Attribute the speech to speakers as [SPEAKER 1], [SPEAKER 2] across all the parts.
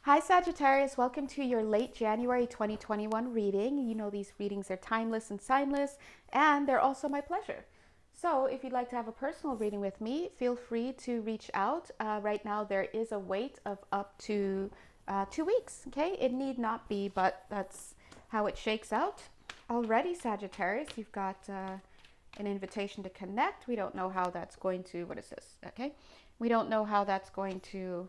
[SPEAKER 1] Hi, Sagittarius. Welcome to your late January 2021 reading. You know, these readings are timeless and signless, and they're also my pleasure. So, if you'd like to have a personal reading with me, feel free to reach out. Right now, there is a wait of up to 2 weeks. Okay, it need not be, but that's how it shakes out. Already, Sagittarius, you've got an invitation to connect. We don't know how that's going to, what is this? Okay, we don't know how that's going to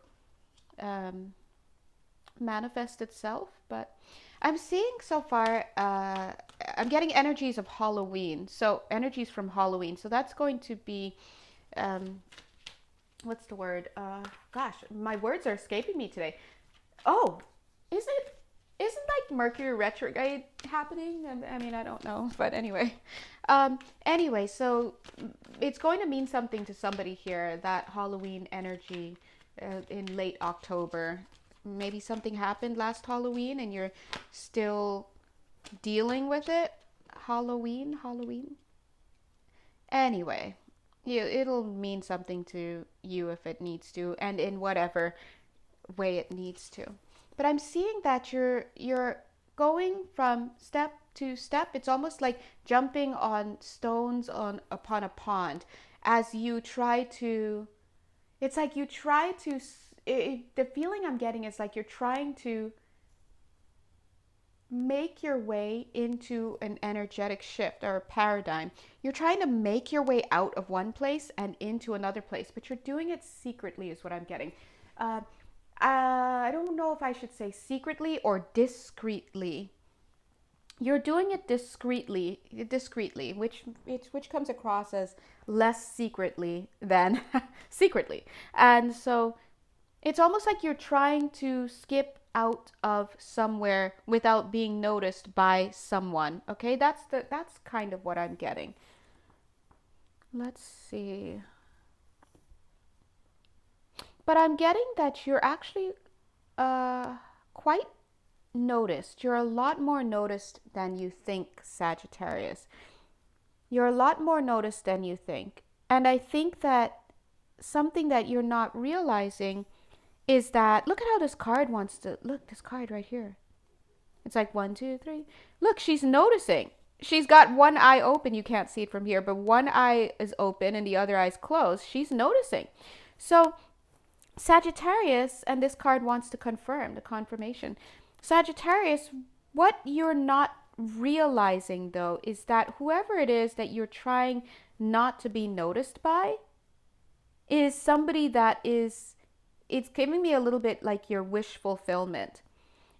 [SPEAKER 1] manifest itself, but I'm seeing so far, I'm getting energies of Halloween. So, energies from Halloween. So, that's going to be, um, what's the word? Gosh, my words are escaping me today. Oh, is it? Isn't like Mercury retrograde happening? I mean, I don't know, but anyway. Anyway, so it's going to mean something to somebody here, that Halloween energy in late October. Maybe something happened last Halloween and you're still dealing with it. Halloween. Anyway, it'll mean something to you if it needs to, and in whatever way it needs to. But I'm seeing that you're going from step to step. It's almost like jumping on stones on upon a pond as you try to. It's like you try to. The feeling I'm getting is like you're trying to make your way into an energetic shift or a paradigm. You're trying to make your way out of one place and into another place, but you're doing it secretly, is what I'm getting. Uh, I don't know if I should say secretly or discreetly. You're doing it discreetly, which comes across as less secretly than secretly, and so it's almost like you're trying to skip out of somewhere without being noticed by someone. Okay, that's kind of what I'm getting. Let's see. But I'm getting that you're actually quite noticed. You're a lot more noticed than you think, Sagittarius. You're a lot more noticed than you think. And I think that something that you're not realizing is that, look at how this card wants to look, this card right here. It's like 1, 2, 3. Look, she's noticing. She's got one eye open. You can't see it from here, but one eye is open and the other eye is closed. She's noticing. So, Sagittarius, and this card wants to confirm the confirmation. Sagittarius, what you're not realizing though is that whoever it is that you're trying not to be noticed by is somebody that is, it's giving me a little bit like your wish fulfillment.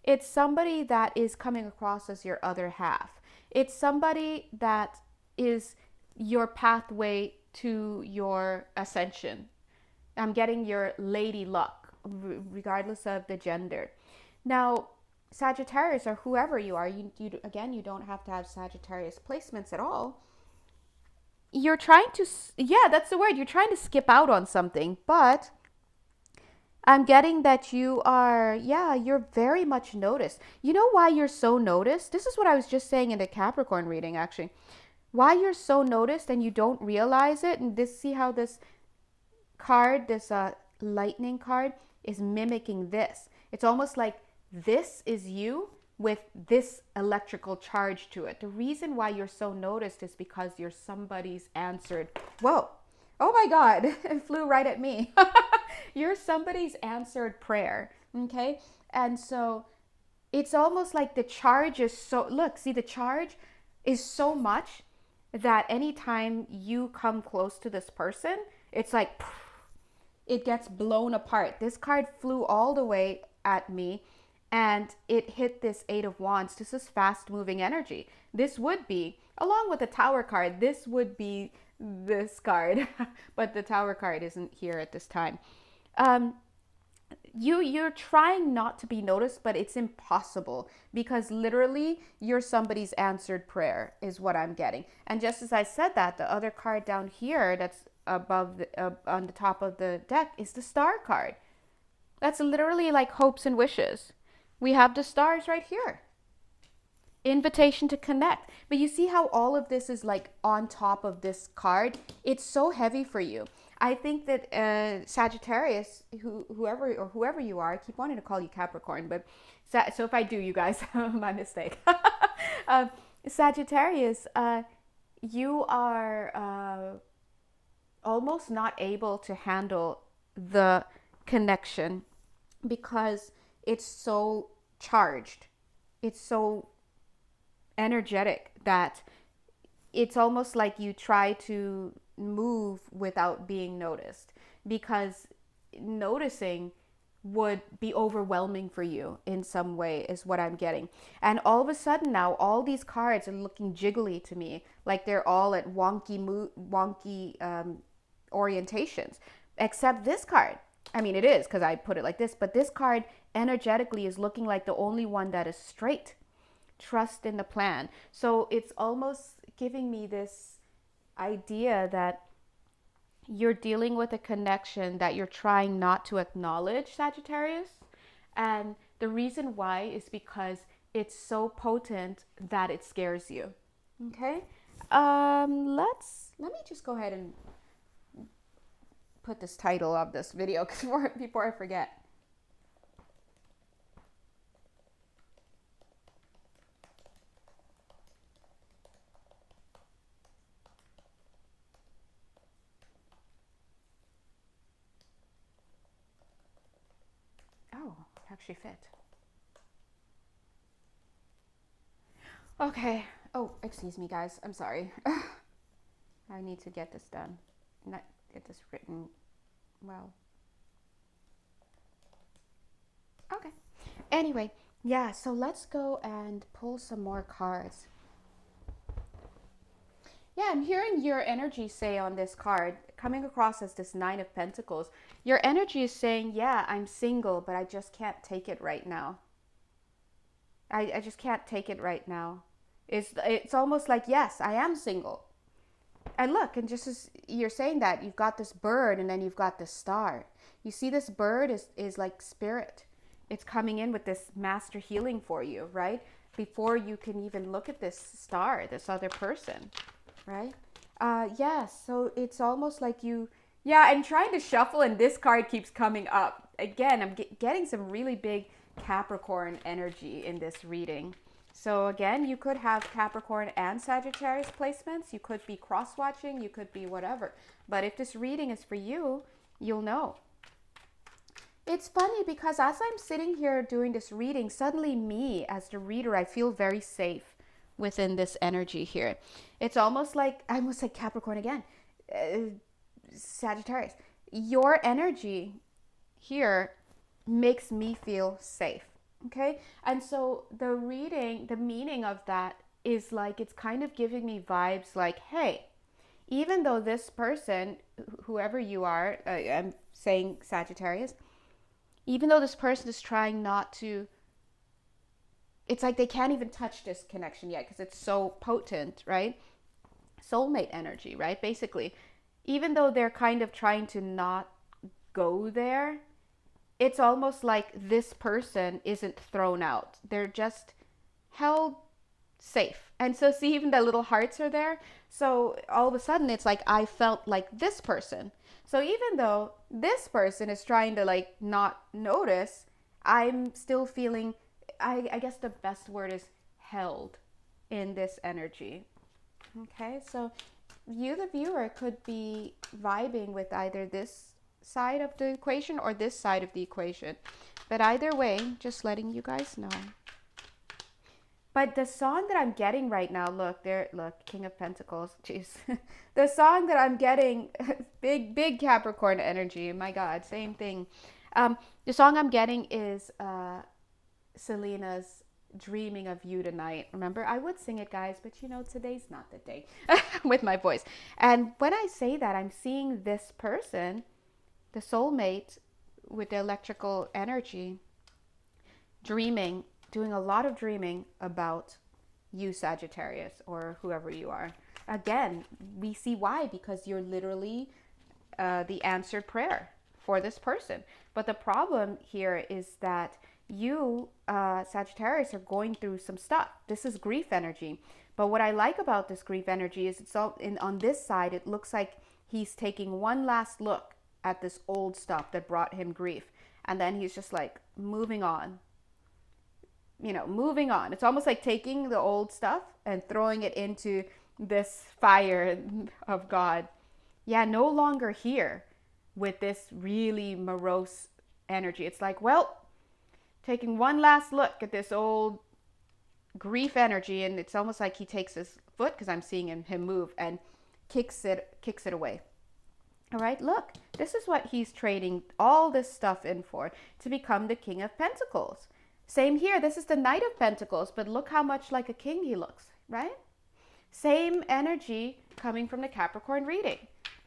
[SPEAKER 1] It's somebody that is coming across as your other half. It's somebody that is your pathway to your ascension. I'm getting your lady luck, regardless of the gender. Now, Sagittarius, or whoever you are, again, you don't have to have Sagittarius placements at all. You're trying to, yeah, that's the word. You're trying to skip out on something, but I'm getting that you are, yeah, you're very much noticed. You know why you're so noticed? This is what I was just saying in the Capricorn reading, actually. Why you're so noticed and you don't realize it, and this, see how this card, this lightning card, is mimicking this. It's almost like this is you with this electrical charge to it. The reason why you're so noticed is because you're somebody's answered. Whoa. Oh my God, it flew right at me. You're somebody's answered prayer. Okay. And so it's almost like the charge is so, look, see, the charge is so much that anytime you come close to this person, it's like, it gets blown apart. This card flew all the way at me and it hit this Eight of Wands. This is fast moving energy. This would be, along with the Tower card, this would be this card, but the Tower card isn't here at this time. You're trying not to be noticed, but it's impossible because literally you're somebody's answered prayer is what I'm getting. And just as I said that, the other card down here that's above on the top of the deck is the Star card. That's literally like hopes and wishes. We have the stars right here. Invitation to connect. But you see how all of this is like on top of this card? It's so heavy for you. I think that Sagittarius, whoever you are, I keep wanting to call you Capricorn, but so if I do, you guys, my mistake. um, Sagittarius, you are almost not able to handle the connection because it's so charged. It's so energetic that it's almost like you try to move without being noticed, because noticing would be overwhelming for you in some way, is what I'm getting. And all of a sudden now all these cards are looking jiggly to me, like they're all at wonky orientations, except this card. I mean, it is because I put it like this, but this card energetically is looking like the only one that is straight. Trust in the plan. So it's almost giving me this idea that you're dealing with a connection that you're trying not to acknowledge, Sagittarius. And the reason why is because it's so potent that it scares you. Okay? Let me just go ahead and put this title of this video before I forget. Oh, it actually fit. Okay. Oh, excuse me, guys. I'm sorry. I need to get this done. Not get this written well. Okay. Anyway, yeah, so let's go and pull some more cards. Yeah, I'm hearing your energy say on this card, coming across as this Nine of Pentacles. Your energy is saying, yeah, I'm single, but I just can't take it right now. I just can't take it right now. It's almost like, yes, I am single. And look, and just as you're saying that, you've got this bird and then you've got this star. You see, this bird is like spirit. It's coming in with this master healing for you, right? Before you can even look at this star, this other person, right? Yeah, so it's almost like yeah, I'm trying to shuffle and this card keeps coming up. Again, I'm getting some really big Capricorn energy in this reading. So again, you could have Capricorn and Sagittarius placements. You could be cross-watching. You could be whatever. But if this reading is for you, you'll know. It's funny because as I'm sitting here doing this reading, suddenly me as the reader, I feel very safe within this energy here. It's almost like, I almost say Capricorn again, Sagittarius. Your energy here makes me feel safe. Okay. And so the reading, the meaning of that is like, it's kind of giving me vibes like, hey, even though this person, whoever you are, I'm saying Sagittarius, even though this person is trying not to, it's like they can't even touch this connection yet because it's so potent, right? Soulmate energy, right? Basically, even though they're kind of trying to not go there, it's almost like this person isn't thrown out. They're just held safe. And so see, even the little hearts are there. So all of a sudden it's like I felt like this person. So even though this person is trying to like not notice, I'm still feeling, I guess the best word is held in this energy. Okay, so you, the viewer, could be vibing with either this side of the equation or this side of the equation, but either way, just letting you guys know. But the song that I'm getting right now, look King of Pentacles, jeez. The song that I'm getting, big Capricorn energy, my God, same thing. The song I'm getting is Selena's Dreaming of You Tonight. Remember, I would sing it, guys, but you know, today's not the day with my voice. And when I say that, I'm seeing this person, the soulmate with the electrical energy, dreaming, doing a lot of dreaming about you, Sagittarius, or whoever you are. Again, we see why, because you're literally the answered prayer for this person. But the problem here is that you, Sagittarius, are going through some stuff. This is grief energy. But what I like about this grief energy is it's all on this side, it looks like he's taking one last look at this old stuff that brought him grief. And then he's just like moving on, moving on. It's almost like taking the old stuff and throwing it into this fire of God. Yeah, no longer here with this really morose energy. It's like, well, taking one last look at this old grief energy, and it's almost like he takes his foot, because I'm seeing him move, and kicks it away. All right, look, this is what he's trading all this stuff in for, to become the King of Pentacles. Same here, this is the Knight of Pentacles, but look how much like a king he looks, right? Same energy coming from the Capricorn reading.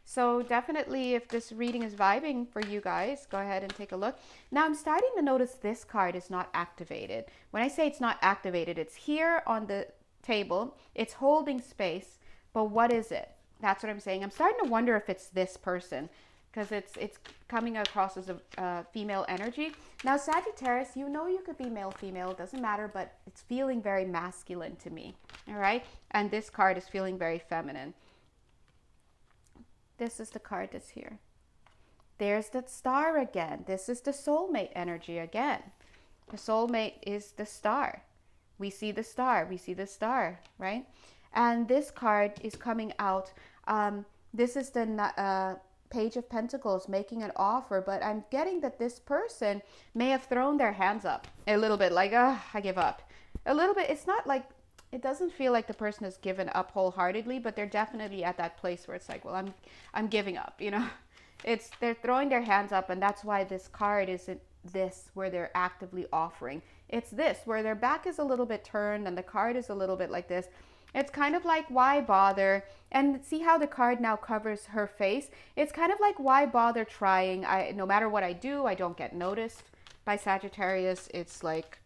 [SPEAKER 1] So definitely, if this reading is vibing for you guys, go ahead and take a look. Now I'm starting to notice this card is not activated. When I say it's not activated, it's here on the table. It's holding space, but what is it? That's what I'm saying. I'm starting to wonder if it's this person, because it's coming across as a female energy. Now Sagittarius, you could be male, female, it doesn't matter, but it's feeling very masculine to me. All right, and this card is feeling very feminine. This is the card that's here. There's that star again. This is the soulmate energy again. The soulmate is the star. We see the star. We see the star, right? And this card is coming out. This is the Page of Pentacles making an offer, but I'm getting that this person may have thrown their hands up a little bit, like, I give up. A little bit. It's not like, it doesn't feel like the person has given up wholeheartedly, but they're definitely at that place where it's like, well, I'm giving up, they're throwing their hands up, and that's why this card isn't this where they're actively offering. It's this where their back is a little bit turned and the card is a little bit like this. It's kind of like, why bother? And see how the card now covers her face? It's kind of like, why bother trying? No matter what I do, I don't get noticed by Sagittarius. It's like,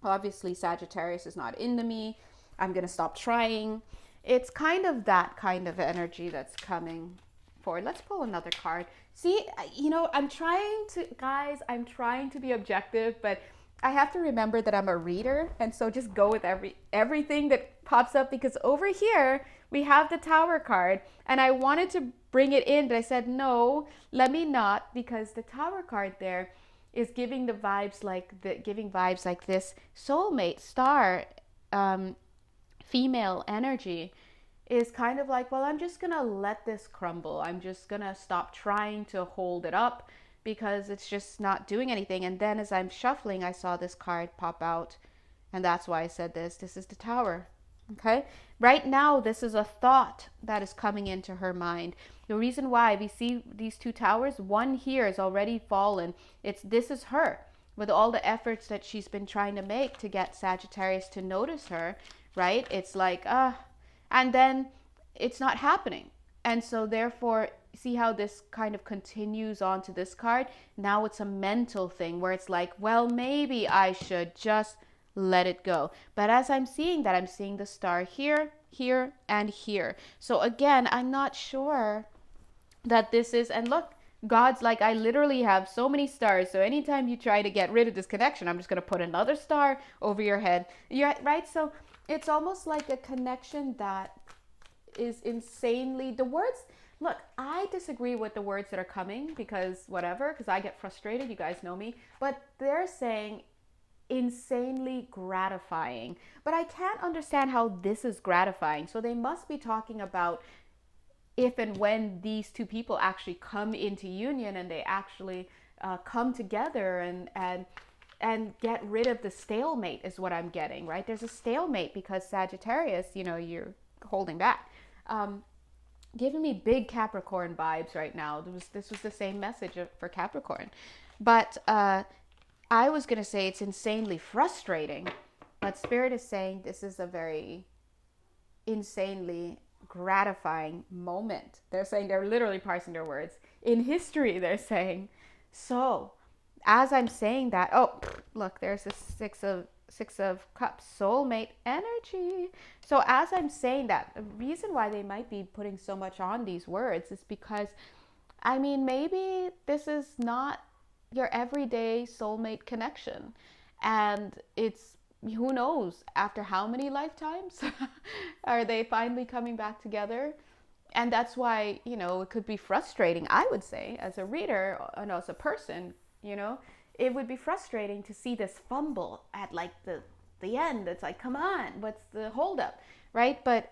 [SPEAKER 1] obviously Sagittarius is not into me. I'm going to stop trying. It's kind of that kind of energy that's coming forward. Let's pull another card. See, I'm trying to be objective, but I have to remember that I'm a reader. And so just go with everything that pops up, because over here we have the Tower card, and I wanted to bring it in, but I said, no, let me not, because the Tower card there is giving vibes like this soulmate star, female energy is kind of like, well, I'm just gonna let this crumble. I'm just gonna stop trying to hold it up because it's just not doing anything. And then as I'm shuffling, I saw this card pop out, and that's why I said this is the Tower. Okay, right now this is a thought that is coming into her mind. The reason why we see these two towers, one here is already fallen. This is her, with all the efforts that she's been trying to make to get Sagittarius to notice her, right? It's like, and then it's not happening. And so therefore, see how this kind of continues on to this card? Now it's a mental thing where it's like, well, maybe I should just let it go. But as I'm seeing that, I'm seeing the star here, here, and here. So again, I'm not sure that this is, and look, God's like, I literally have so many stars. So anytime you try to get rid of this connection, I'm just going to put another star over your head. You're right. So it's almost like a connection that is insanely, the words, look, I disagree with the words that are coming because I get frustrated. You guys know me. But they're saying insanely gratifying. But I can't understand how this is gratifying. So they must be talking about if and when these two people actually come into union and they actually come together and get rid of the stalemate is what I'm getting, right? There's a stalemate because Sagittarius, you're holding back. Giving me big Capricorn vibes right now. This was the same message for Capricorn. But I was going to say it's insanely frustrating, but Spirit is saying this is a very insanely gratifying moment. They're literally parsing their words. In history, they're saying. So as I'm saying that, oh, look, there's a six of cups, soulmate energy. So as I'm saying that, the reason why they might be putting so much on these words is because, maybe this is not your everyday soulmate connection. And it's, who knows, after how many lifetimes are they finally coming back together? And that's why, it could be frustrating, I would say, as a reader and as a person, it would be frustrating to see this fumble at like the end. It's like, come on, what's the holdup, right? But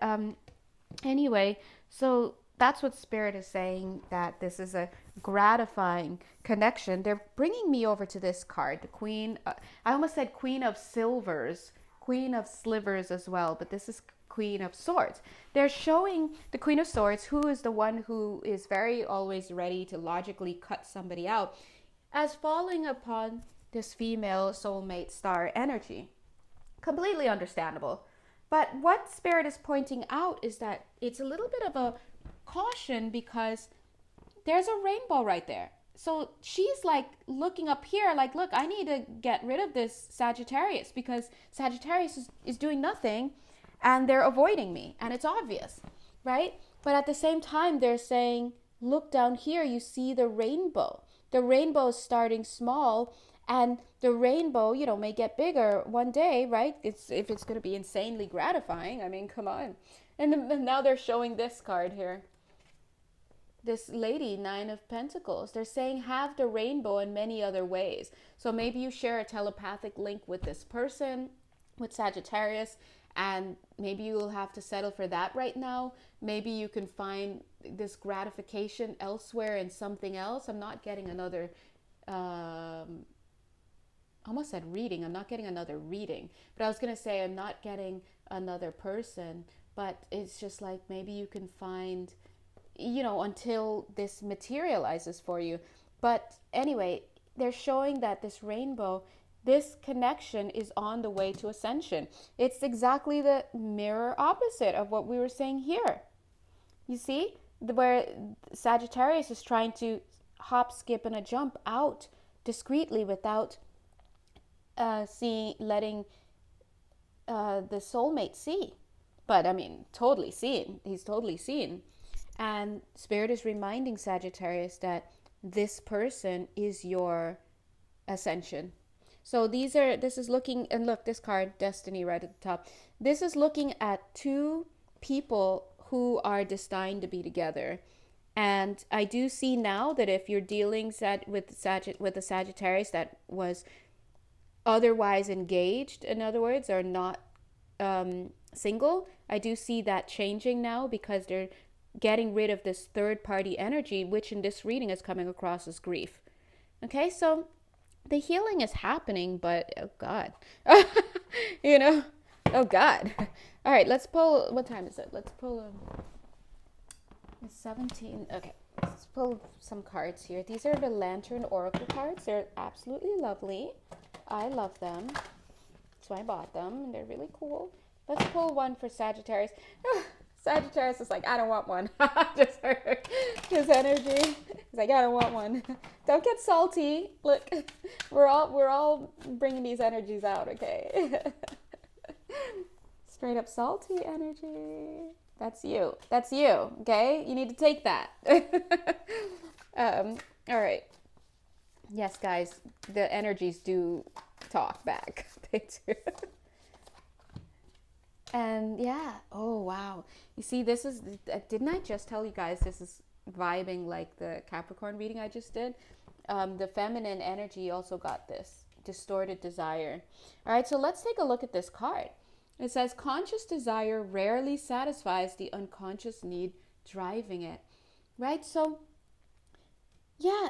[SPEAKER 1] anyway, so that's what Spirit is saying, that this is a gratifying connection. They're bringing me over to this card, the Queen. I almost said Queen of Silvers, Queen of Slivers as well, but this is Queen of Swords. They're showing the Queen of Swords, who is the one who is very always ready to logically cut somebody out, as falling upon this female soulmate star energy. Completely understandable. But what Spirit is pointing out is that it's a little bit of a caution, because there's a rainbow right there. So she's like looking up here like, look, I need to get rid of this Sagittarius, because Sagittarius is doing nothing and they're avoiding me. And it's obvious, right? But at the same time, they're saying, look down here, you see the rainbow. The rainbow is starting small, and the rainbow, may get bigger one day, right? If it's going to be insanely gratifying. I mean, come on. And now they're showing this card here. This lady, Nine of Pentacles. They're saying have the rainbow in many other ways. So maybe you share a telepathic link with this person, with Sagittarius, and maybe you will have to settle for that right now. Maybe you can find this gratification elsewhere in something else. I'm not getting another, I almost said reading. I'm not getting another reading. But I was going to say I'm not getting another person. But it's just like maybe you can find, until this materializes for you. But anyway, they're showing that this rainbow, this connection is on the way to ascension. It's exactly the mirror opposite of what we were saying here. You see, where Sagittarius is trying to hop, skip, and a jump out discreetly without letting the soulmate see. But I mean, totally seeing. He's totally seeing. And Spirit is reminding Sagittarius that this person is your ascension. So this is looking, and look, this card, Destiny, right at the top. This is looking at two people who are destined to be together. And I do see now that if you're dealing with a Sagittarius that was otherwise engaged, in other words, or not single, I do see that changing now, because they're getting rid of this third party energy, which in this reading is coming across as grief. Okay, so the healing is happening, but oh God, oh God. All right, let's pull, what time is it? Let's pull, it's 17. Okay, let's pull some cards here. These are the Lantern Oracle cards. They're absolutely lovely. I love them. That's why I bought them, and they're really cool. Let's pull one for Sagittarius. Sagittarius is like, I don't want one. Just heard his energy. He's like, I don't want one. Don't get salty. Look, we're all bringing these energies out, okay? Straight up salty energy. That's you. That's you, okay? You need to take that. All right. Yes, guys, the energies do talk back. They do. And yeah, oh wow. You see, this is, didn't I just tell you guys this is vibing like the Capricorn reading I just did? The feminine energy also got this, distorted desire. All right, so let's take a look at this card. It says, conscious desire rarely satisfies the unconscious need driving it. Right? So, yeah,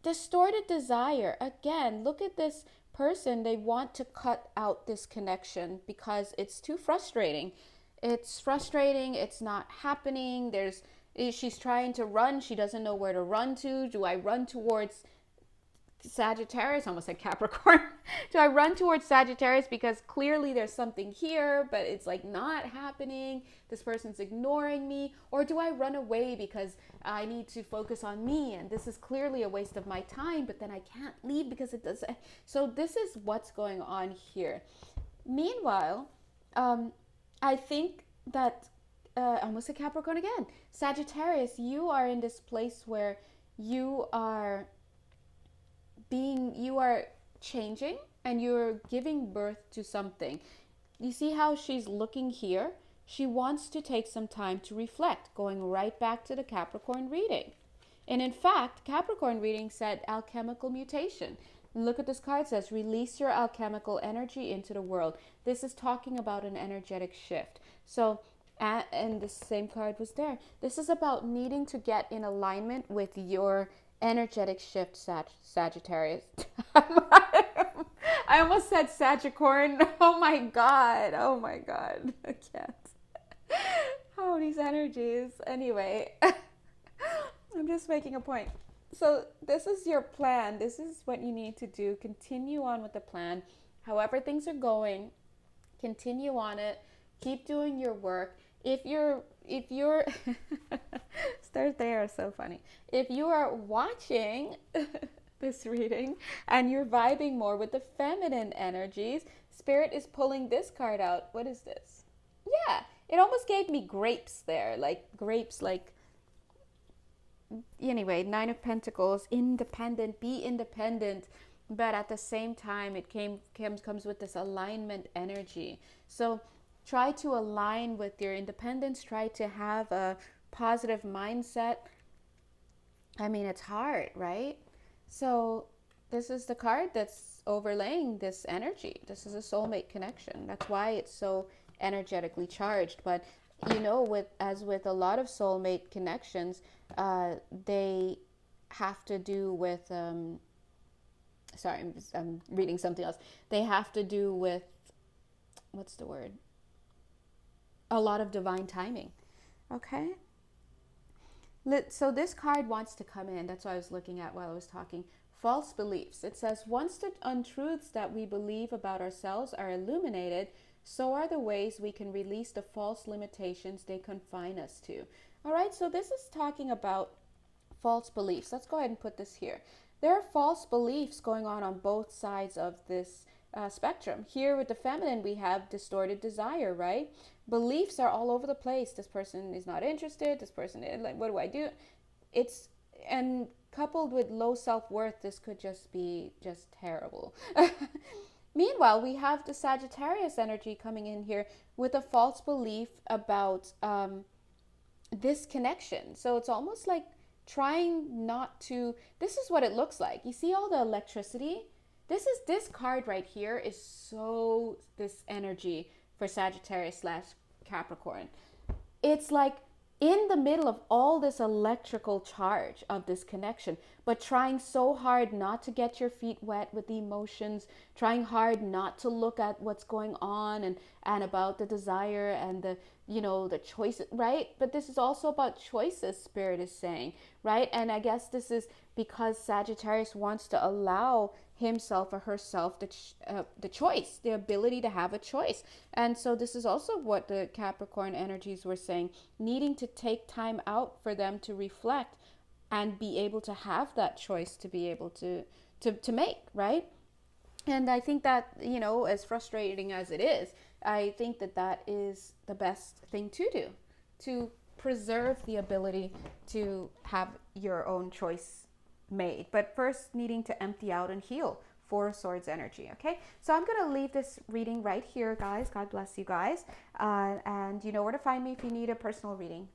[SPEAKER 1] distorted desire. Again, look at this person. They want to cut out this connection because it's too frustrating. It's frustrating. It's not happening. She's trying to run. She doesn't know where to run to. Do I run towards Sagittarius? I almost said Capricorn. Do I run towards Sagittarius because clearly there's something here, but it's like not happening? This person's ignoring me. Or do I run away because I need to focus on me, and this is clearly a waste of my time, but then I can't leave because it does. So this is what's going on here. Meanwhile, I think that I almost said Capricorn again. Sagittarius, you are in this place where you are changing and you're giving birth to something. You see how she's looking here? She wants to take some time to reflect, going right back to the Capricorn reading. And in fact, Capricorn reading said alchemical mutation. And look at this card, it says release your alchemical energy into the world. This is talking about an energetic shift. So, and the same card was there. This is about needing to get in alignment with your energetic shift, Sagittarius. I almost said Sagicorn. Oh my God. Oh my God. I can't. Oh, these energies. Anyway, I'm just making a point. So this is your plan. This is what you need to do. Continue on with the plan. However things are going, continue on it. Keep doing your work. If you're stars, they are so funny. If you are watching this reading and you're vibing more with the feminine energies, Spirit is pulling this card out. What is this? Yeah, it almost gave me grapes there, like grapes, like anyway, Nine of Pentacles, independent, be independent, but at the same time it comes with this alignment energy. So try to align with your independence, try to have a positive mindset. I mean, it's hard, right? So this is the card that's overlaying this energy. This is a soulmate connection. That's why it's so energetically charged. But you know, with a lot of soulmate connections, they have to do with sorry, I'm reading something else. They have to do with, what's the word? A lot of divine timing. Okay. So this card wants to come in. That's what I was looking at while I was talking. False beliefs. It says, once the untruths that we believe about ourselves are illuminated, so are the ways we can release the false limitations they confine us to. All right, so this is talking about false beliefs. Let's go ahead and put this here. There are false beliefs going on both sides of this spectrum. Here with the feminine, we have distorted desire, right? Beliefs are all over the place. This person is not interested. This person is like, what do I do? And coupled with low self-worth, this could just be just terrible. Meanwhile, we have the Sagittarius energy coming in here with a false belief about this connection. So it's almost like trying not to, this is what it looks like. You see all the electricity? This card right here is so, this energy for Sagittarius / Capricorn. It's like in the middle of all this electrical charge of this connection, but trying so hard not to get your feet wet with the emotions, trying hard not to look at what's going on and about the desire and the, you know, the choices, right? But this is also about choices, Spirit is saying, right? And I guess this is because Sagittarius wants to allow himself or herself the choice, the ability to have a choice. And so this is also what the Capricorn energies were saying, needing to take time out for them to reflect and be able to have that choice to be able to make, right? And I think that, you know, as frustrating as it is, I think that is the best thing to do, to preserve the ability to have your own choice made, but first needing to empty out and heal. Four of Swords energy. Okay, so I'm gonna leave this reading right here, guys. God bless you guys, and you know where to find me if you need a personal reading.